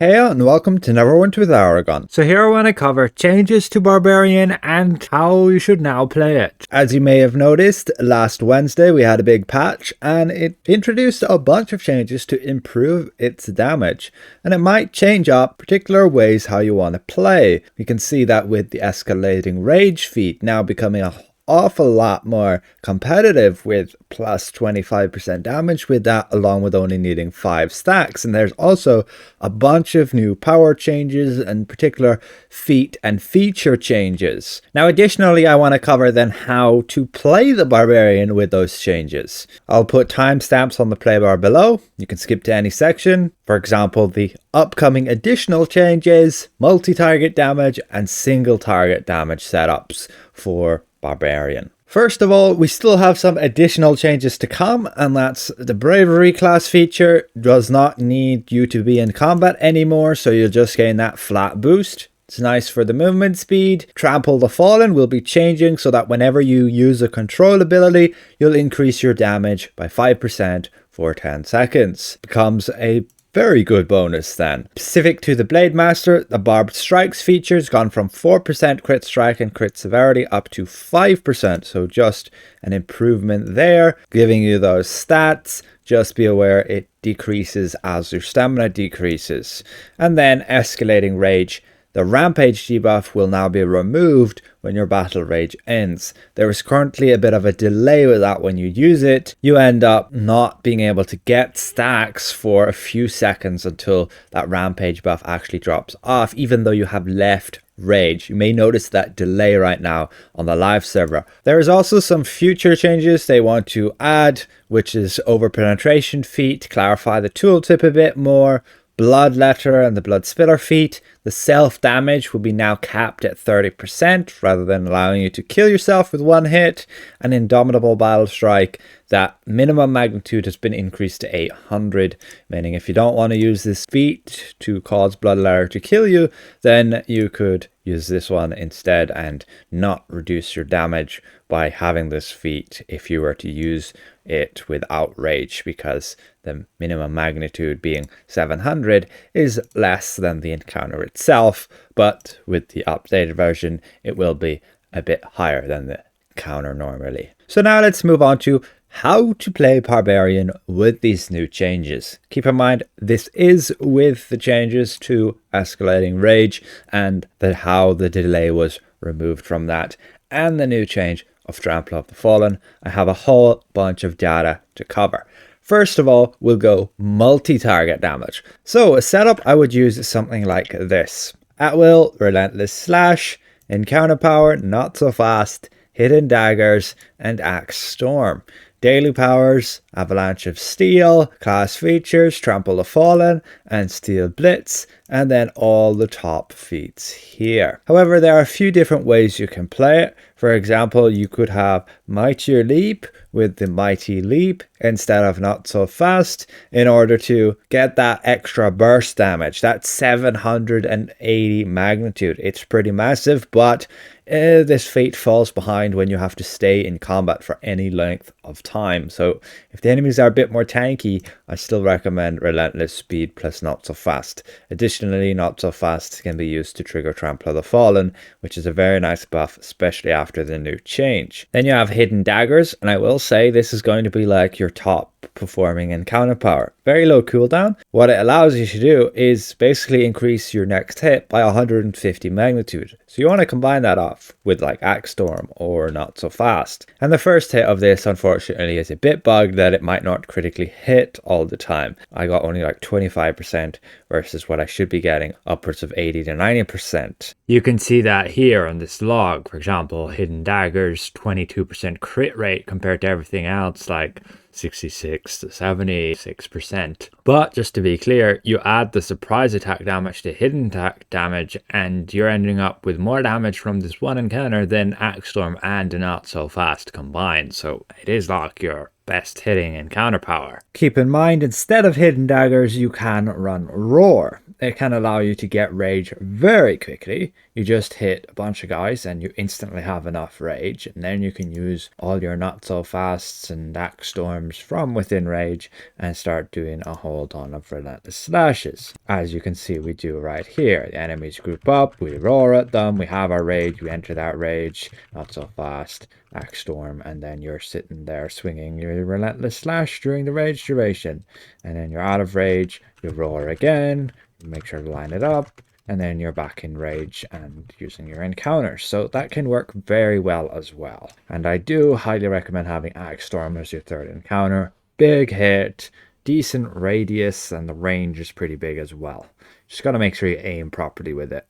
Hey and welcome to Neverwinter with Aragon. So here I want to cover changes to Barbarian and how you should now play it. As you may have noticed, last Wednesday we had a big patch and it introduced a bunch of changes to improve its damage. And it might change up particular ways how you want to play. We can see that with the escalating rage feat now becoming a awful lot more competitive with plus 25% damage with that, along with only needing 5 stacks. And there's also a bunch of new power changes and particular feat and feature changes. Now additionally, I want to cover then how to play the Barbarian with those changes. I'll put timestamps on the play bar below. You can skip to any section. For example, the upcoming additional changes, multi-target damage and single target damage setups for Barbarian. First of all, we still have some additional changes to come, and that's the bravery class feature does not need you to be in combat anymore, so you'll just gain that flat boost. It's nice for the movement speed. Trample the Fallen will be changing so that whenever you use a control ability, you'll increase your damage by 5% for 10 seconds. Becomes a very good bonus then. Specific to the Blademaster, the Barbed Strikes feature has gone from 4% crit strike and crit severity up to 5%, so just an improvement there, giving you those stats. Just be aware it decreases as your stamina decreases. And then escalating rage. The Rampage debuff will now be removed when your battle rage ends. There is currently a bit of a delay with that when you use it. You end up not being able to get stacks for a few seconds until that Rampage buff actually drops off, even though you have left rage. You may notice that delay right now on the live server. There is also some future changes they want to add, which is over penetration feat, clarify the tooltip a bit more, Bloodletter and the Blood Spiller feat. The self damage will be now capped at 30% rather than allowing you to kill yourself with one hit. And Indomitable Battle Strike, that minimum magnitude has been increased to 800, meaning if you don't want to use this feat to cause Bloodletter to kill you, then you could use this one instead and not reduce your damage by having this feat if you were to use it without rage, because the minimum magnitude being 700 is less than the encounter itself, but with the updated version it will be a bit higher than the encounter normally. So now let's move on to how to play Barbarian with these new changes. Keep in mind this is with the changes to escalating rage and how the delay was removed from that, and the new change of Trample of the Fallen. I have a whole bunch of data to cover. First of all, we'll go multi-target damage. So a setup I would use is something like this. At will, Relentless Slash, encounter power, not so fast, hidden daggers, and axe storm. Daily powers, Avalanche of Steel, class features, Trample the Fallen, and Steel Blitz, and then all the top feats here. However, there are a few different ways you can play it. For example, you could have Mightier Leap with the Mighty Leap instead of Not So Fast in order to get that extra burst damage, that 780 magnitude. It's pretty massive, but this feat falls behind when you have to stay in combat for any length of time. So if the enemies are a bit more tanky, I still recommend Relentless Speed plus Not So Fast. Additionally, Not So Fast can be used to trigger Trample of the Fallen, which is a very nice buff, especially after the new change. Then you have Hidden Daggers, and I will say this is going to be like your top performing encounter power. Very low cooldown. What it allows you to do is basically increase your next hit by 150 magnitude. So you want to combine that off with like Axe Storm or Not So Fast. And the first hit of this unfortunately is a bit bugged that it might not critically hit all the time. I got only like 25% versus what I should be getting upwards of 80 to 90%. You can see that here on this log. For example, Hidden Daggers, 22% crit rate compared to everything else like 66 to 76%. But just to be clear, you add the surprise attack damage to hidden attack damage and you're ending up with more damage from this one encounter than Axe Storm and Not So Fast combined. So it is like your best hitting encounter power. Keep in mind, instead of hidden daggers, you can run roar. It can allow you to get rage very quickly. You just hit a bunch of guys and you instantly have enough rage, and then you can use all your not so fasts and axe storms from within rage and start doing a whole ton of relentless slashes. As you can see, we do right here. The enemies group up, we roar at them, we have our rage, we enter that rage, not so fast, axe storm, and then you're sitting there swinging your relentless slash during the rage duration. And then you're out of rage, you roar again, make sure to line it up, and then you're back in rage and using your encounters. So that can work very well as well. And I do highly recommend having Axe Storm as your third encounter. Big hit, decent radius, and the range is pretty big as well. Just got to make sure you aim properly with it.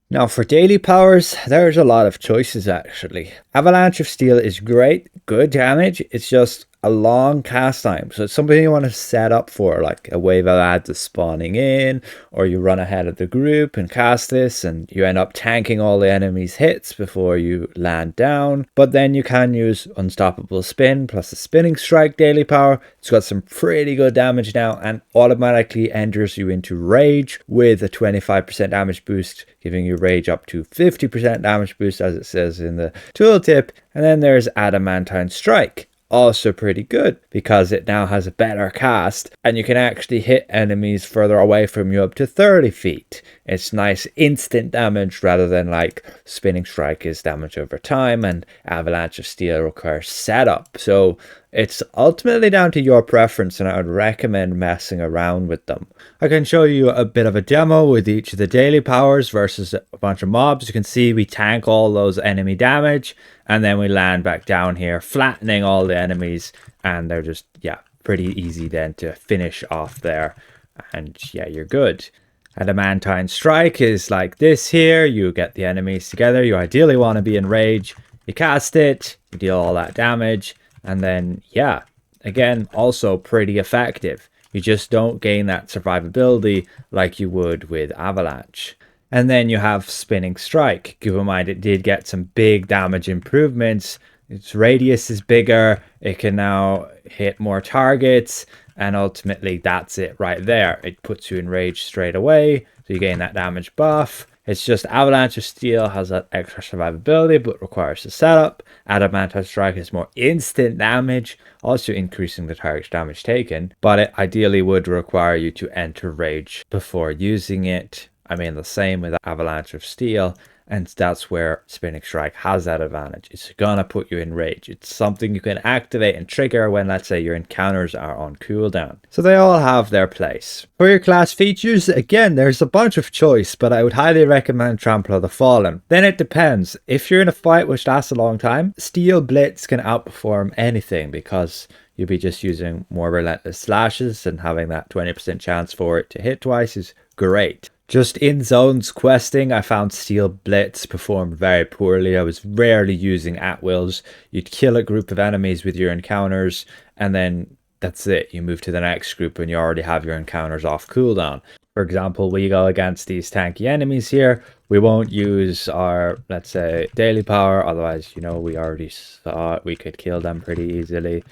Now for daily powers, there's a lot of choices actually. Avalanche of Steel is great, good damage. It's just a long cast time. So it's something you want to set up for, like a wave of ads is spawning in, or you run ahead of the group and cast this and you end up tanking all the enemies' hits before you land down. But then you can use Unstoppable Spin plus a Spinning Strike daily power. It's got some pretty good damage now and automatically enters you into rage with a 25% damage boost, giving you rage up to 50% damage boost as it says in the tooltip. And then there's Adamantine Strike. Also pretty good because it now has a better cast and you can actually hit enemies further away from you up to 30 feet. It's nice instant damage rather than like Spinning Strike is damage over time and Avalanche of Steel requires setup. So it's ultimately down to your preference and I would recommend messing around with them. I can show you a bit of a demo with each of the daily powers versus a bunch of mobs. You can see we tank all those enemy damage and then we land back down here, flattening all the enemies, and they're just, yeah, pretty easy then to finish off there. And yeah, you're good. Adamantine Strike is like this here. You get the enemies together. You ideally want to be in rage. You cast it, you deal all that damage, and then, yeah, again, also pretty effective. You just don't gain that survivability like you would with Avalanche. And then you have Spinning Strike. Keep in mind, it did get some big damage improvements. Its radius is bigger. It can now hit more targets. And ultimately, that's it right there. It puts you in rage straight away. So you gain that damage buff. It's just Avalanche of Steel has that extra survivability, but requires a setup. Adamantine Strike is more instant damage, also increasing the target's damage taken. But it ideally would require you to enter rage before using it. I mean, the same with Avalanche of Steel, and that's where Spinning Strike has that advantage. It's gonna put you in rage. It's something you can activate and trigger when, let's say, your encounters are on cooldown. So they all have their place. For your class features, again, there's a bunch of choice, but I would highly recommend Trample of the Fallen. Then it depends. If you're in a fight which lasts a long time, Steel Blitz can outperform anything because you'll be just using more relentless slashes, and having that 20% chance for it to hit twice is great. Just in zones questing, I found Steel Blitz performed very poorly. I was rarely using at-wills. You'd kill a group of enemies with your encounters, and then that's it. You move to the next group and you already have your encounters off cooldown. For example, we go against these tanky enemies here. We won't use our, let's say, daily power. Otherwise, you know, we already saw it. We could kill them pretty easily.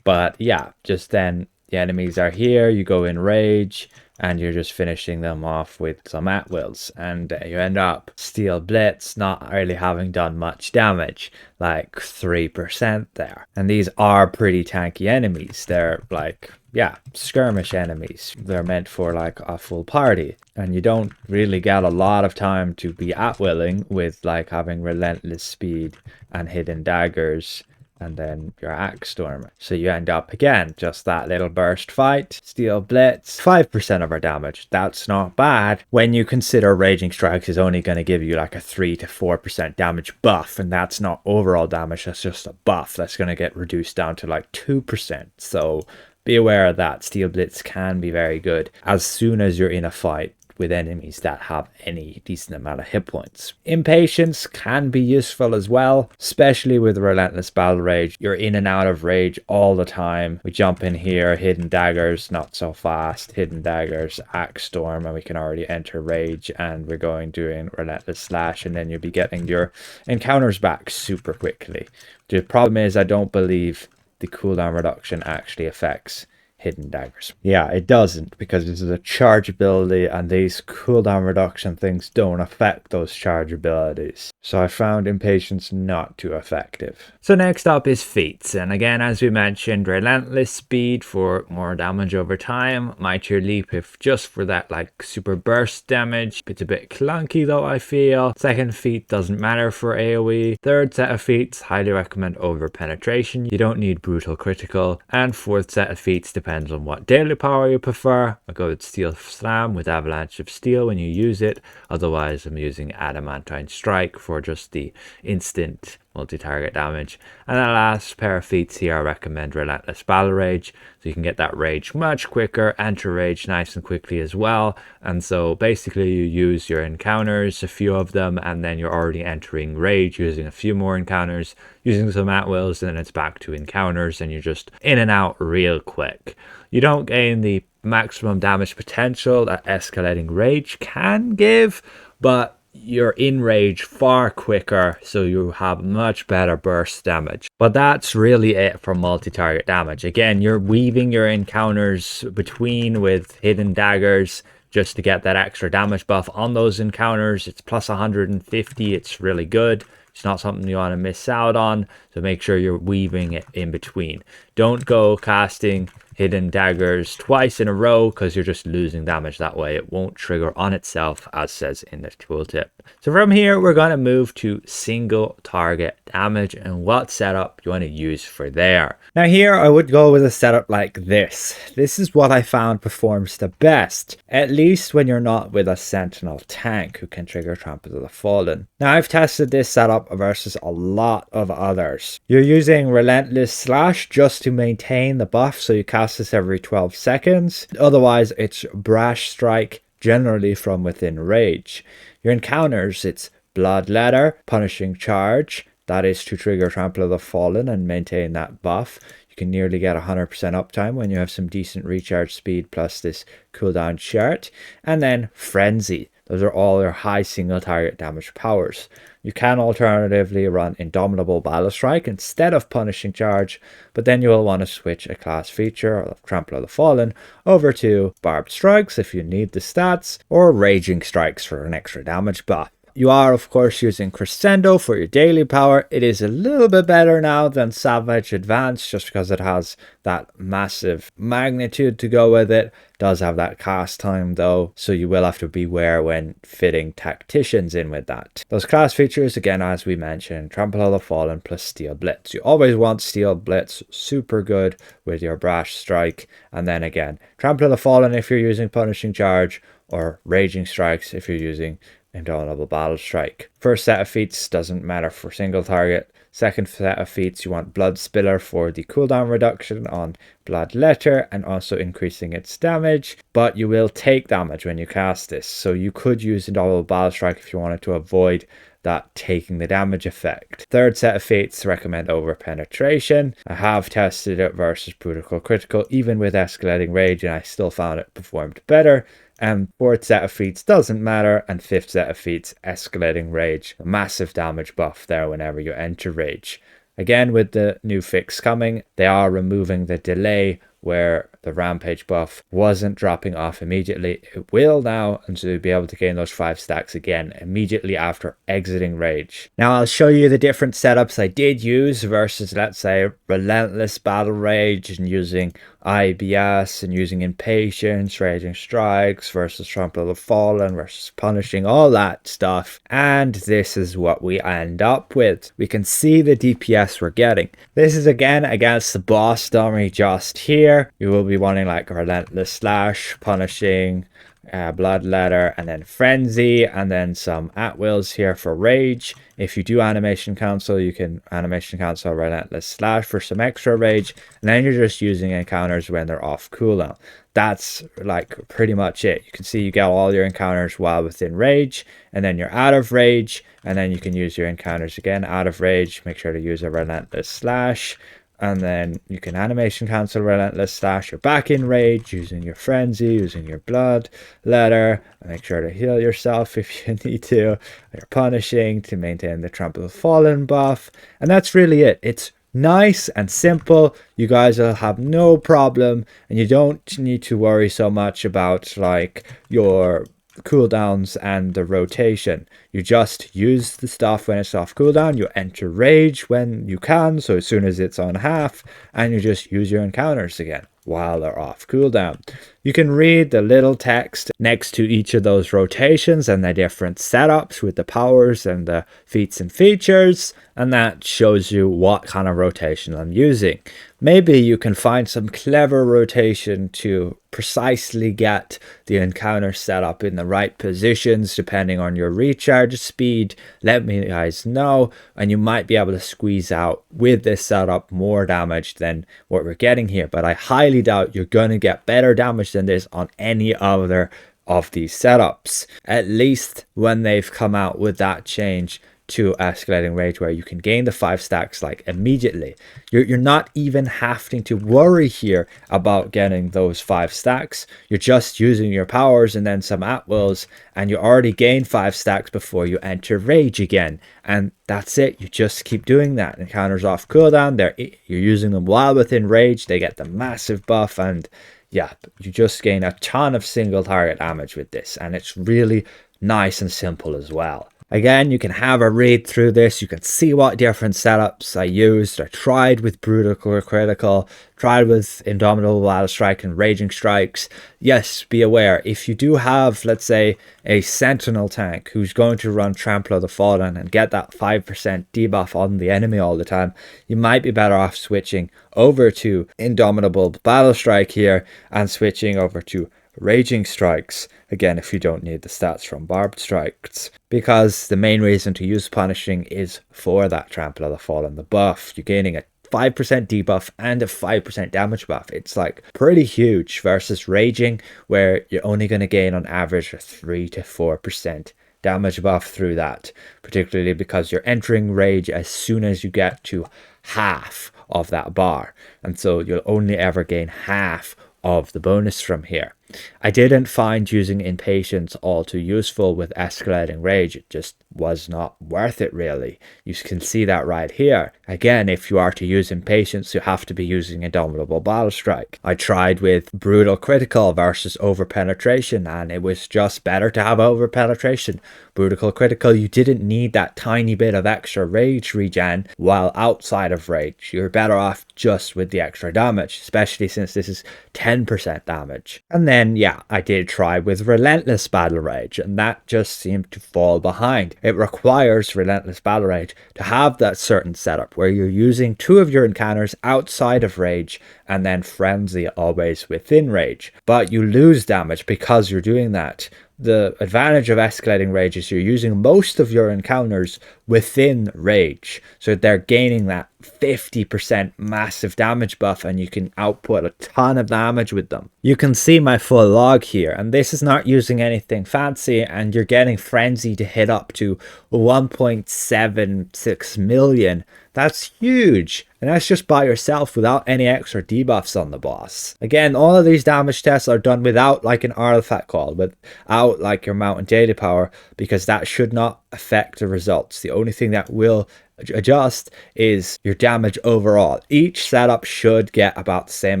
But yeah, just then the enemies are here. You go in rage and you're just finishing them off with some at-wills, and you end up Steel Blitz not really having done much damage, like 3% there. And these are pretty tanky enemies. They're like, yeah, skirmish enemies. They're meant for like a full party, and you don't really get a lot of time to be at-willing with like having relentless speed and hidden daggers and then your axe storm. So you end up again just that little burst fight. Steel Blitz, 5% of our damage. That's not bad when you consider Raging Strikes is only going to give you like a 3 to 4% damage buff, and that's not overall damage, that's just a buff that's going to get reduced down to like 2%. So be aware of that. Steel Blitz can be very good as soon as you're in a fight with enemies that have any decent amount of hit points. Impatience can be useful as well, especially with Relentless Battle Rage. You're in and out of rage all the time. We jump in here, hidden daggers, not so fast, hidden daggers, axe storm, and we can already enter rage, and we're going doing Relentless Slash, and then you'll be getting your encounters back super quickly. The problem is I don't believe the cooldown reduction actually affects hidden daggers. Yeah, it doesn't, because this is a charge ability and these cooldown reduction things don't affect those charge abilities. So I found Impatience not too effective. So next up is feats, and again, as we mentioned, Relentless Speed for more damage over time, Might Your Leap if just for that like super burst damage. It's a bit clunky though, I feel. Second feat doesn't matter for AoE. Third set of feats, highly recommend over penetration. You don't need brutal critical. And fourth set of feats depends on what daily power you prefer. I go with Steel Slam with Avalanche of Steel when you use it. Otherwise, I'm using Adamantine Strike for just the instant multi-target damage. And the last pair of feats here, I recommend Relentless Battle Rage, so you can get that rage much quicker, enter rage nice and quickly as well. And so basically you use your encounters, a few of them, and then you're already entering rage using a few more encounters, using some at-wills, and then it's back to encounters, and you're just in and out real quick. You don't gain the maximum damage potential that escalating rage can give, but you're in rage far quicker, so you have much better burst damage. But that's really it for multi-target damage. Again, you're weaving your encounters between with hidden daggers just to get that extra damage buff on those encounters. It's plus 150. It's really good. It's not something you want to miss out on, so make sure you're weaving it in between. Don't go casting hidden daggers twice in a row, because you're just losing damage that way. It won't trigger on itself, as says in the tooltip. So from here, we're going to move to single target damage and what setup you want to use for there. Now here, I would go with a setup like this. This is what I found performs the best, at least when you're not with a sentinel tank who can trigger Trample of the Fallen. Now I've tested this setup versus a lot of others. You're using Relentless Slash just to maintain the buff, so you cast this every 12 seconds. Otherwise, it's Brash Strike, generally from within rage. Your encounters, it's Bloodletter, Punishing Charge, that is to trigger Trample of the Fallen and maintain that buff. You can nearly get 100% uptime when you have some decent recharge speed plus this cooldown chart. And then Frenzy. Those are all your high single target damage powers. You can alternatively run Indomitable Battle Strike instead of Punishing Charge, but then you will want to switch a class feature of Trample of the Fallen over to Barbed Strikes if you need the stats, or Raging Strikes for an extra damage buff. You are, of course, using Crescendo for your daily power. It is a little bit better now than Savage Advance, just because it has that massive magnitude to go with it. Does have that cast time though, so you will have to beware when fitting tacticians in with that. Those class features, again, as we mentioned, Trample of the Fallen plus Steel Blitz. You always want Steel Blitz, super good with your Brash Strike. And then again, Trample of the Fallen if you're using Punishing Charge, or Raging Strikes if you're using Indomitable Battle Strike. First set of feats doesn't matter for single target. Second set of feats, you want Blood Spiller for the cooldown reduction on Bloodletter and also increasing its damage, but you will take damage when you cast this, so you could use Indomitable Battle Strike if you wanted to avoid that taking the damage effect. Third set of feats, recommend over penetration. I have tested it versus brutal critical even with escalating rage, and I still found it performed better. And fourth set of feats doesn't matter, and fifth set of feats, escalating rage. A massive damage buff there whenever you enter rage. Again, with the new fix coming, they are removing the delay where the rampage buff wasn't dropping off immediately. It will now, and so you'll be able to gain those 5 stacks again immediately after exiting rage. Now I'll show you the different setups I did use versus, let's say, Relentless Battle Rage and using IBS and using Impatience, Raging Strikes versus Trample of the Fallen versus Punishing, all that stuff. And this is what we end up with. We can see the DPS we're getting. This is again against the boss dummy just here. You will be wanting like Relentless Slash, Punishing, Bloodletter, and then Frenzy, and then some at-wills here for Rage. If you do animation cancel, you can animation cancel Relentless Slash for some extra rage, and then you're just using encounters when they're off cooldown. That's like pretty much it. You can see you get all your encounters while within rage, and then you're out of rage, and then you can use your encounters again out of rage. Make sure to use a Relentless Slash, and then you can animation cancel Relentless Slash. You're back in rage using your Frenzy, using your Blood Letter. Make sure to heal yourself if you need to. You're Punishing to maintain the Trample of the Fallen buff. And that's really it. It's Nice and simple. You guys will have no problem, and you don't need to worry so much about like your cooldowns and the rotation. You just use the stuff when it's off cooldown. You enter rage when you can, so as soon as it's on half, and you just use your encounters again while they're off cooldown. You can read the little text next to each of those rotations and the different setups with the powers and the feats and features, and that shows you what kind of rotation I'm using. Maybe you can find some clever rotation to precisely get the encounter set up in the right positions depending on your recharge speed. Let me guys know, and you might be able to squeeze out with this setup more damage than what we're getting here, but I highly doubt you're going to get better damage than this on any other of these setups, at least when they've come out with that change to escalating rage where you can gain the 5 stacks like immediately. You're not even having to worry here about getting those 5 stacks. You're just using your powers and then some at-wills, and you already gain 5 stacks before you enter rage again, and that's it. You just keep doing that. Encounters off cooldown, you're using them while within rage, they get the massive buff, and yeah, you just gain a ton of single target damage with this, and it's really nice and simple as well. Again, you can have a read through this. You can see what different setups I used. I tried with Brutal Critical, tried with Indomitable Battle Strike and Raging Strikes. Yes, be aware, if you do have, let's say, a Sentinel tank who's going to run Trample of the Fallen and get that 5% debuff on the enemy all the time, you might be better off switching over to Indomitable Battle Strike here and switching over to Raging Strikes, again if you don't need the stats from Barbed Strikes, because the main reason to use Punishing is for that Trample of the Fallen, the buff. You're gaining a 5% debuff and a 5% damage buff. It's like pretty huge versus Raging, where you're only going to gain on average a 3 to 4% damage buff through that, particularly because you're entering rage as soon as you get to half of that bar, and so you'll only ever gain half of the bonus from here. I didn't find using Impatience all too useful with escalating rage. It just was not worth it really. You can see that right here. Again, if you are to use Impatience, you have to be using Indomitable Battle Strike. I tried with Brutal Critical versus Overpenetration, and it was just better to have Overpenetration. Brutal Critical, you didn't need that tiny bit of extra rage regen while outside of rage. You're better off just with the extra damage, especially since this is 10% damage. And then, yeah, I did try with Relentless Battle Rage, and that just seemed to fall behind. It requires Relentless Battle Rage to have that certain setup where you're using 2 of your encounters outside of rage and then Frenzy always within rage. But you lose damage because you're doing that. The advantage of escalating rage is you're using most of your encounters within rage, so they're gaining that 50% massive damage buff, and you can output a ton of damage with them. You can see my full log here, and this is not using anything fancy, and you're getting Frenzy to hit up to 1.76 million. That's huge, and that's just by yourself without any extra debuffs on the boss. Again, all of these damage tests are done without like an artifact call, without like your mount and daily power, because that should not affect the results. The only thing that will adjust is your damage overall. Each setup should get about the same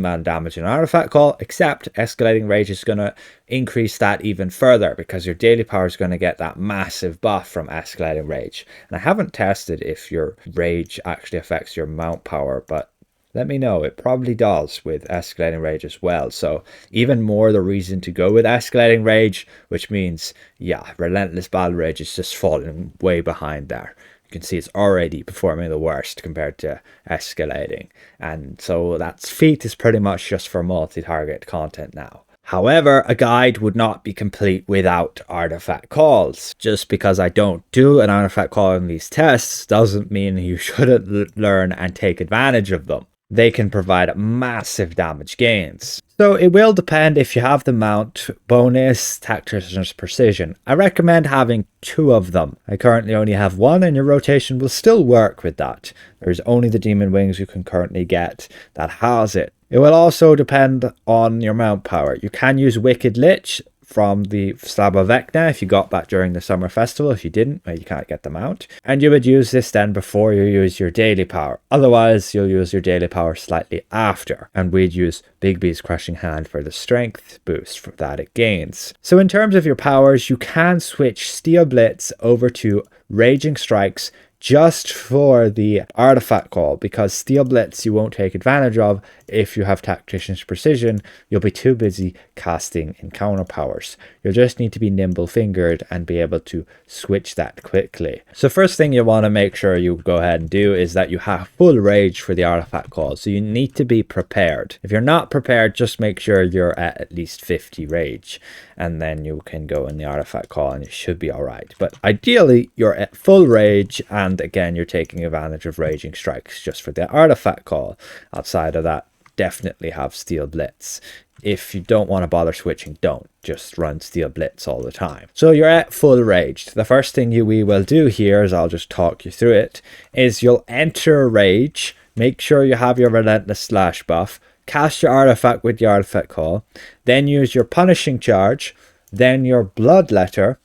amount of damage in artifact call, except escalating rage is going to increase that even further because your daily power is going to get that massive buff from escalating rage. And I haven't tested if your rage actually affects your mount power, but let me know. It probably does with escalating rage as well. So even more the reason to go with escalating rage, which means, yeah, Relentless Battle Rage is just falling way behind there. You can see it's already performing the worst compared to escalating. And so that feat is pretty much just for multi-target content now. However, a guide would not be complete without artifact calls. Just because I don't do an artifact call in these tests doesn't mean you shouldn't learn and take advantage of them. They can provide massive damage gains. So it will depend if you have the mount, bonus, tactician's precision. I recommend having 2 of them. I currently only have 1, and your rotation will still work with that. There's only the demon wings you can currently get that has it. It will also depend on your mount power. You can use Wicked Lich from the slab of Vecna if you got that during the summer festival. If you didn't, well, you can't get them out. And you would use this then before you use your daily power. Otherwise, you'll use your daily power slightly after. And we'd use Bigby's Crushing Hand for the strength boost that it gains. So in terms of your powers, you can switch Steel Blitz over to Raging Strikes just for the artifact call, because Steel Blitz you won't take advantage of if you have Tactician's Precision. You'll be too busy casting encounter powers. You'll just need to be nimble fingered and be able to switch that quickly. So first thing you want to make sure you go ahead and do is that you have full rage for the artifact call. So you need to be prepared. If you're not prepared, just make sure you're at least 50 rage, and then you can go in the artifact call and it should be all right. But ideally you're at full rage, and again you're taking advantage of Raging Strikes just for the artifact call. Outside of that, definitely have Steel Blitz. If you don't want to bother switching, don't. Just run Steel Blitz all the time. So you're at full rage. The first thing we will do here, is I'll just talk you through it, is you'll enter rage. Make sure you have your Relentless Slash buff. Cast your artifact with the artifact call. Then use your Punishing Charge. Then your Bloodletter.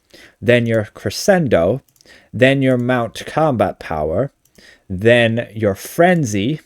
Then your Crescendo. Then your Mount Combat Power. Then your Frenzy.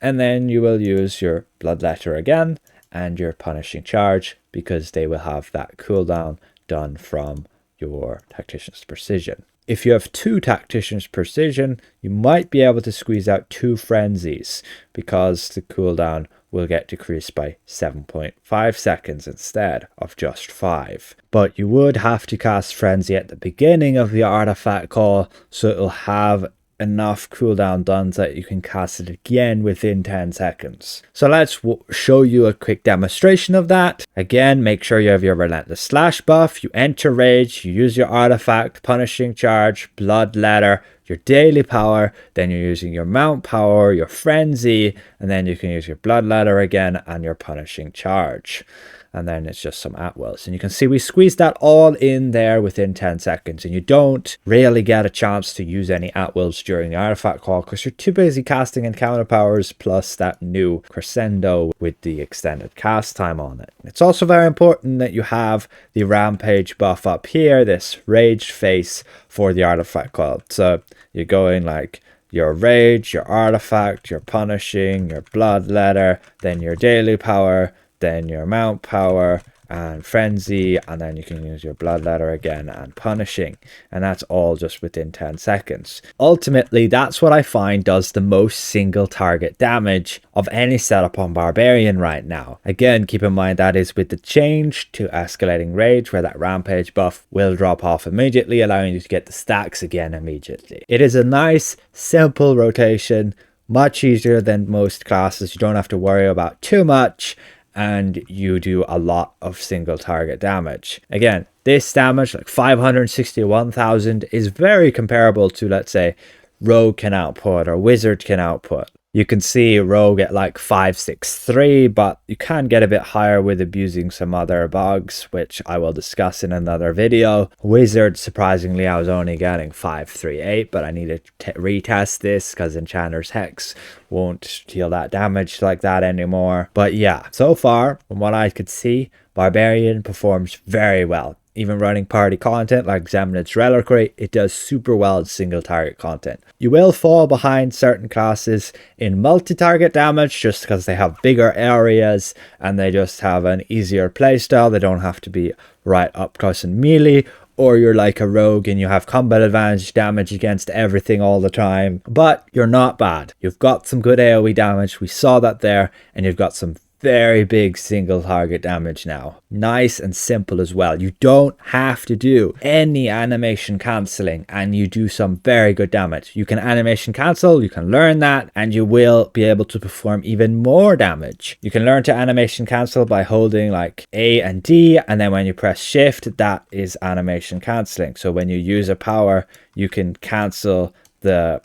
And then you will use your Bloodletter again and your Punishing Charge, because they will have that cooldown done from your Tactician's Precision. If you have 2 Tactician's Precision, you might be able to squeeze out 2 Frenzies, because the cooldown will get decreased by 7.5 seconds instead of just 5. But you would have to cast Frenzy at the beginning of the artifact call, so it'll have enough cooldown done so that you can cast it again within 10 seconds. So let's show you a quick demonstration of that. Again, make sure you have your Relentless Slash buff. You enter rage, you use your artifact, Punishing Charge, Bloodletter, your daily power, then you're using your mount power, your frenzy, and then you can use your Bloodletter again and your Punishing Charge. And then it's just some at-wills. And you can see we squeezed that all in there within 10 seconds. And you don't really get a chance to use any at-wills during the artifact call because you're too busy casting encounter powers, plus that new Crescendo with the extended cast time on it. It's also very important that you have the Rampage buff up here, this Raged face for the artifact call. So you're going like your Rage, your Artifact, your Punishing, your Bloodletter, then your Daily Power, then your Mount Power and Frenzy, and then you can use your Bloodletter again and Punishing, and that's all just within 10 seconds. Ultimately, that's what I find does the most single target damage of any setup on Barbarian right now. Again, keep in mind that is with the change to Escalating Rage, where that Rampage buff will drop off immediately, allowing you to get the stacks again immediately. It is a nice, simple rotation, much easier than most classes. You don't have to worry about too much, and you do a lot of single target damage. Again, this damage, like 561,000, is very comparable to, let's say, Rogue can output or Wizard can output. You can see Rogue at like 563, but you can get a bit higher with abusing some other bugs, which I will discuss in another video. Wizard, surprisingly, I was only getting 538, but I need to retest this because Enchanter's Hex won't deal that damage like that anymore. But yeah, so far, from what I could see, Barbarian performs very well. Even running party content like Zemnit's Reliquary, it does super well in single target content. You will fall behind certain classes in multi-target damage just because they have bigger areas and they just have an easier playstyle. They don't have to be right up close and melee, or you're like a rogue and you have combat advantage damage against everything all the time. But you're not bad. You've got some good AoE damage, we saw that there, and you've got some very big single target damage now. Nice and simple as well. You don't have to do any animation cancelling and you do some very good damage. You can animation cancel, you can learn that, and you will be able to perform even more damage. You can learn to animation cancel by holding like A and D, and then when you press shift, that is animation cancelling. So when you use a power, you can cancel the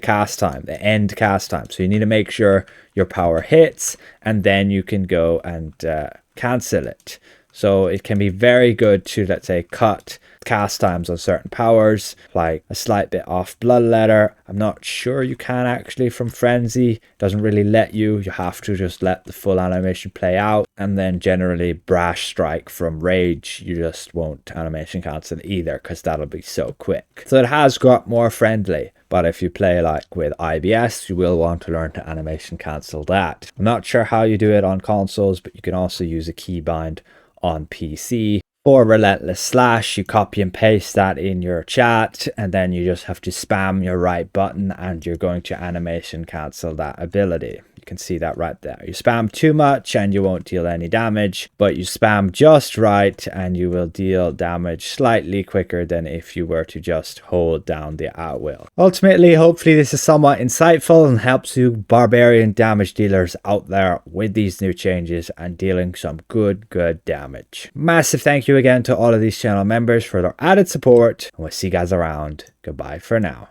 cast time, the end cast time. So you need to make sure your power hits and then you can go and cancel it. So it can be very good to, let's say, cut cast times on certain powers, like a slight bit off Bloodletter. I'm not sure you can actually from Frenzy. It doesn't really let you. You have to just let the full animation play out. And then generally Brash Strike from Rage, you just won't animation cancel either, because that'll be so quick. So it has got more friendly. But if you play like with IBS, you will want to learn to animation cancel that. I'm not sure how you do it on consoles, but you can also use a keybind on PC. For Relentless Slash, you copy and paste that in your chat, and then you just have to spam your right button and you're going to animation cancel that ability. You can see that right there. You spam too much and you won't deal any damage, but you spam just right and you will deal damage slightly quicker than if you were to just hold down the at will. Ultimately, hopefully this is somewhat insightful and helps you Barbarian damage dealers out there with these new changes and dealing some good damage. Massive thank you again to all of these channel members for their added support, and we'll see you guys around. Goodbye for now.